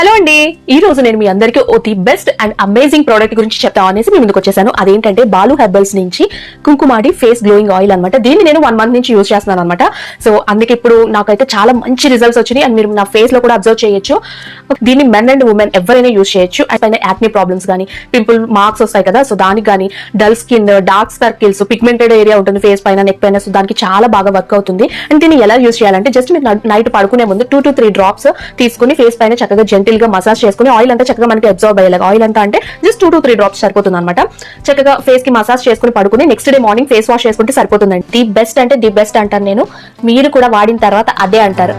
Hello అండి, ఈ రోజు నేను మీ అందరికీ ఓ the best and amazing product గురించి చెప్తా అనేసి మీ ముందుకు వచ్చేసాను. అదేంటంటే బాలు హెర్బల్స్ నుంచి కుంకుమాడి ఫేస్ గ్లోయింగ్ ఆయిల్ అనమాట. దీన్ని నేను 1 month నుంచి యూజ్ చేస్తున్నాను అనమాట. సో అందుకే ఇప్పుడు నాకైతే చాలా మంచి రిజల్ట్స్ వచ్చినాయి అండ్ మీరు నా ఫేస్ లో కూడా అబ్జర్వ్ చేయొచ్చు. దీన్ని మెన్ అండ్ ఉమెన్ ఎవరైనా యూజ్ చేయొచ్చు. అండ్ యాక్నీ ప్రాబ్లమ్స్ కానీ పింపుల్ మార్క్స్ వస్తాయి కదా, సో దానికి కానీ dull skin, dark circles, pigmented area ఉంటుంది ఫేస్ పైన, నెక్ పైన, సో దానికి చాలా బాగా వర్క్ అవుతుంది. అండ్ దీన్ని ఎలా యూజ్ చేయాలంటే జస్ట్ మీరు నైట్ పడుకునే ముందు 2 to 3 drops తీసుకుని ఫేస్ పైన చక్కగా జెంటిల్ గా మసాజ్ చేసుకుని ఆయిల్ అంతా చక్కగా మనకి అబ్జర్వ్ అయ్యేలాగా, ఆయిల్ అంతా అంటే జస్ట్ 2 to 3 drops సరిపోతుంది అనమాట. చక్కగా ఫేస్ కి మసాజ్ చేసుకుని పడుకుని next day morning face wash చేసుకుంటే సరిపోతుందండి. ది బెస్ట్ అంటే ది బెస్ట్ అంటాను నేను, మీరు కూడా వాడిన తర్వాత అదే అంటారు.